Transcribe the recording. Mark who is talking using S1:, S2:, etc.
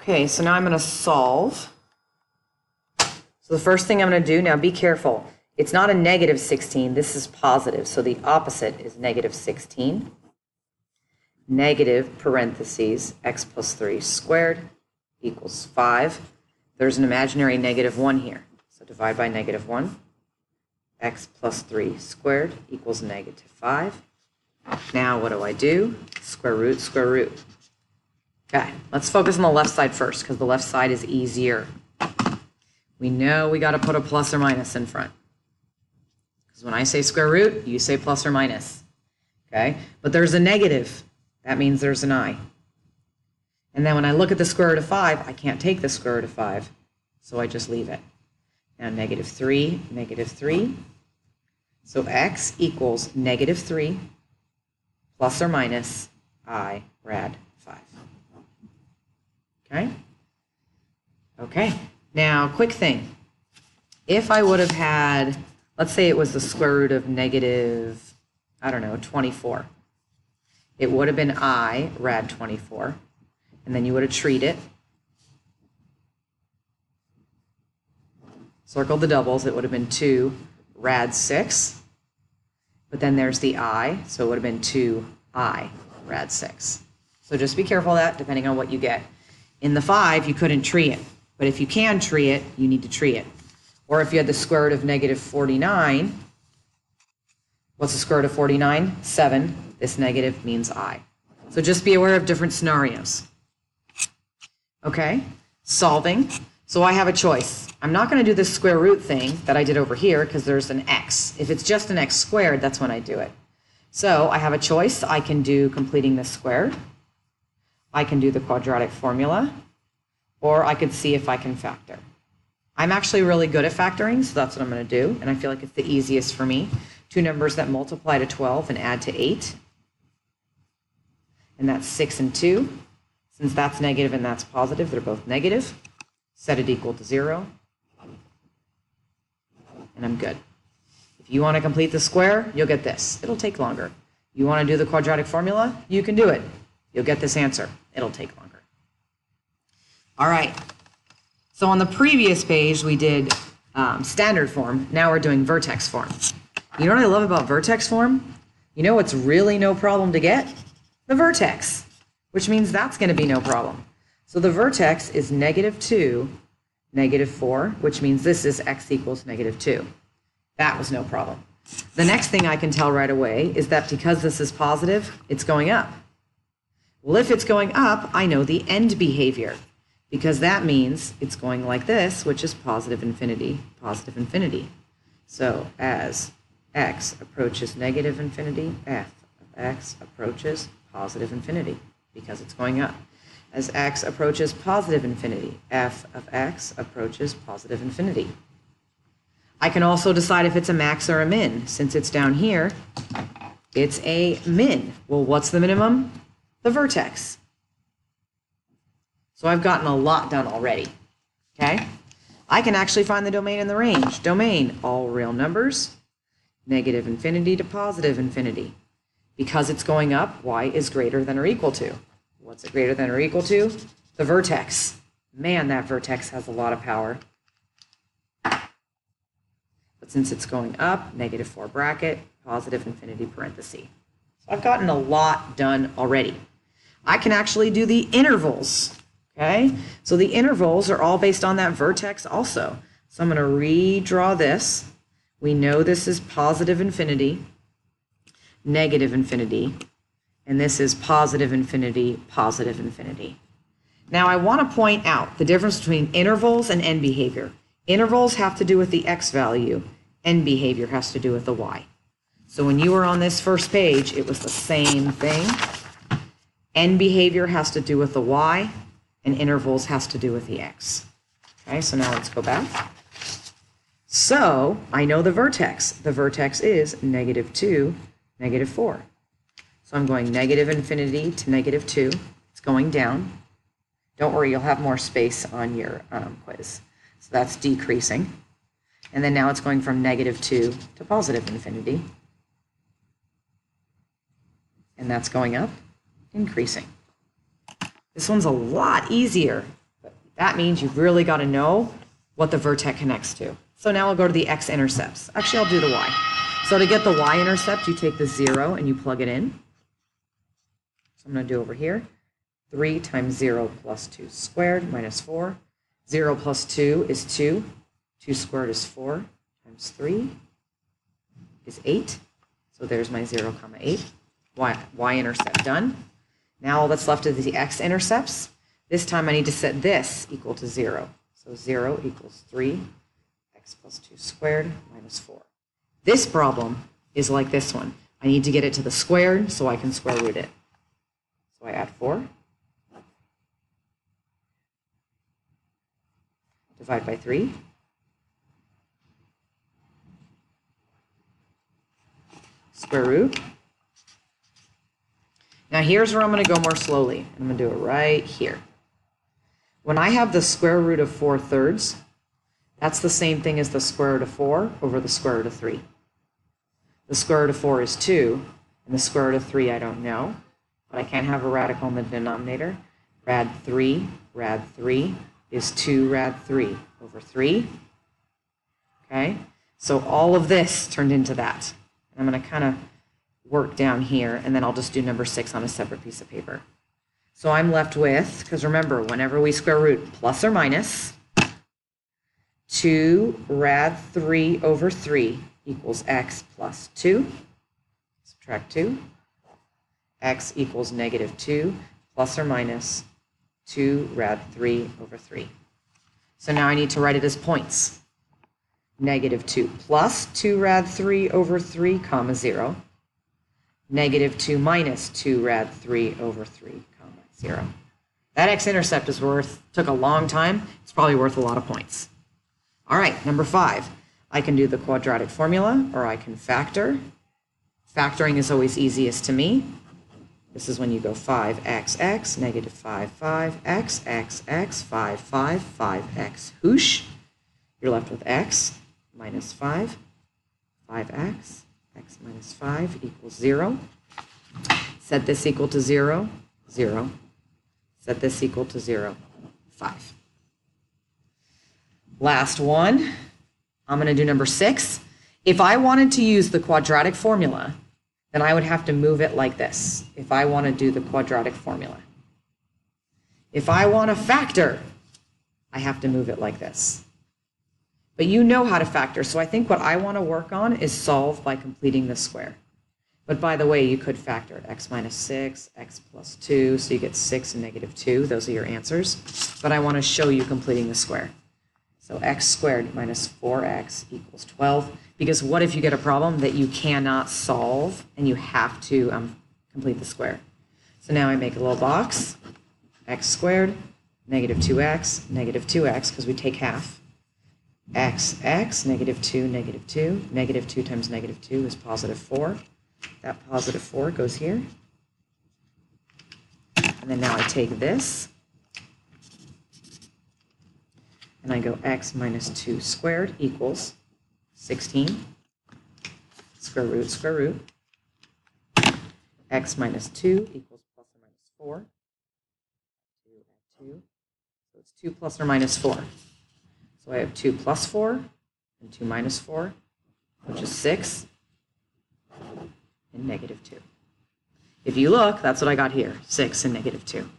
S1: Okay, so now I'm going to solve. So the first thing I'm going to do, now be careful. It's not a negative 16, this is positive, so the opposite is negative 16. Negative parentheses x plus 3 squared equals 5. There's an imaginary negative 1 here, so divide by negative 1. X plus 3 squared equals negative 5. Now what do? Square root, square root. Okay, let's focus on the left side first because the left side is easier. We know we got to put a plus or minus in front. Because when I say square root, you say plus or minus. Okay, but there's a negative. That means there's an I. And then when I look at the square root of 5, I can't take the square root of 5, so I just leave it. Now negative 3, negative 3. So x equals negative 3 plus or minus I rad 5. Okay? Okay. Now, quick thing. If I would have had, let's say it was the square root of negative, 24. It would have been I rad 24. And then you would have treated it. Circled the doubles. It would have been 2 rad 6. But then there's the I, so it would have been 2I rad 6. So just be careful of that, depending on what you get. In the 5, you couldn't tree it. But if you can tree it, you need to tree it. Or if you had the square root of negative 49, what's the square root of 49? 7. This negative means I. So just be aware of different scenarios. Okay, solving. So I have a choice. I'm not going to do this square root thing that I did over here because there's an x. If it's just an x squared, that's when I do it. So I have a choice. I can do completing this squared. I can do the quadratic formula, or I could see if I can factor. I'm actually really good at factoring, so that's what I'm going to do, and I feel like it's the easiest for me. Two numbers that multiply to 12 and add to 8, and that's 6 and 2. Since that's negative and that's positive, they're both negative. Set it equal to 0, and I'm good. If you want to complete the square, you'll get this. It'll take longer. You want to do the quadratic formula? You can do it. You'll get this answer. It'll take longer. All right. So on the previous page, we did standard form. Now we're doing vertex form. You know what I love about vertex form? You know what's really no problem to get? The vertex, which means that's going to be no problem. So the vertex is negative 2, negative 4, which means this is x equals negative 2. That was no problem. The next thing I can tell right away is that because this is positive, it's going up. Well, if it's going up, I know the end behavior, because that means it's going like this, which is positive infinity, positive infinity. So as x approaches negative infinity, f of x approaches positive infinity, because it's going up. As x approaches positive infinity, f of x approaches positive infinity. I can also decide if it's a max or a min. Since it's down here, it's a min. Well, what's the minimum? The vertex. So I've gotten a lot done already, okay? I can actually find the domain and the range. Domain, all real numbers, negative infinity to positive infinity. Because it's going up, y is greater than or equal to. What's it greater than or equal to? The vertex. Man, that vertex has a lot of power. But since it's going up, negative 4 bracket, positive infinity parenthesis. So I've gotten a lot done already. I can actually do the intervals, okay? So the intervals are all based on that vertex also. So I'm going to redraw this. We know this is positive infinity, negative infinity, and this is positive infinity, positive infinity. Now I want to point out the difference between intervals and end behavior. Intervals have to do with the x value. End behavior has to do with the y. So when you were on this first page, it was the same thing. End behavior has to do with the y, and intervals has to do with the x. Okay, so now let's go back. So I know the vertex. The vertex is negative 2, negative 4. So I'm going negative infinity to negative 2. It's going down. Don't worry, you'll have more space on your quiz. So that's decreasing. And then now it's going from negative 2 to positive infinity. And that's going up, increasing. This one's a lot easier. That means you've really got to know what the vertex connects to. So now I'll go to the x-intercepts. Actually, I'll do the y. So to get the y-intercept, you take the 0 and you plug it in. So I'm going to do over here. 3 times 0 plus 2 squared minus 4. 0 plus 2 is 2. 2 squared is 4 times 3 is 8. So there's my 0, 8. Y-intercept done. Now all that's left is the x-intercepts. This time I need to set this equal to 0. So 0 equals 3, x plus 2 squared minus 4. This problem is like this one. I need to get it to the squared so I can square root it. So I add 4. Divide by 3. Square root. Now here's where I'm going to go more slowly. I'm going to do it right here. When I have the square root of 4/3, that's the same thing as the square root of 4 over the square root of 3. The square root of 4 is 2, and the square root of 3 I don't know, but I can't have a radical in the denominator. Rad 3 is 2 rad 3 over 3. Okay, so all of this turned into that. And I'm going to kind of work down here, and then I'll just do number 6 on a separate piece of paper. So I'm left with, because remember, whenever we square root plus or minus, 2 rad 3 over 3 equals x plus 2. Subtract 2. X equals negative 2 plus or minus 2 rad 3 over 3. So now I need to write it as points. Negative 2 plus 2 rad 3 over 3, comma 0. Negative 2 minus 2 rad 3 over 3, comma 0. That x-intercept is took a long time. It's probably worth a lot of points. All right, number 5. I can do the quadratic formula, or I can factor. Factoring is always easiest to me. This is when you go 5x, negative 5, 5x, 5, 5x, whoosh. You're left with x minus 5, 5x, x minus 5 equals 0. Set this equal to 0, 0. Set this equal to 0, 5. Last one. I'm going to do number 6. If I wanted to use the quadratic formula, then I would have to move it like this, if I want to do the quadratic formula. If I want to factor, I have to move it like this. But you know how to factor, so I think what I want to work on is solve by completing the square. But by the way, you could factor it, x minus 6, x plus 2, so you get 6 and negative 2. Those are your answers. But I want to show you completing the square. So x squared minus 4x equals 12. Because what if you get a problem that you cannot solve and you have to complete the square? So now I make a little box, x squared, negative 2x, because we take half. X, negative 2, negative 2. Negative 2 times negative 2 is positive 4. That positive 4 goes here. And then now I take this, and I go x minus 2 squared equals 16. Square root. X minus 2 equals plus or minus 4. 2 add 2. So it's 2 plus or minus 4. So I have 2 plus 4 and 2 minus 4, which is 6, and negative 2. If you look, that's what I got here, 6 and negative 2.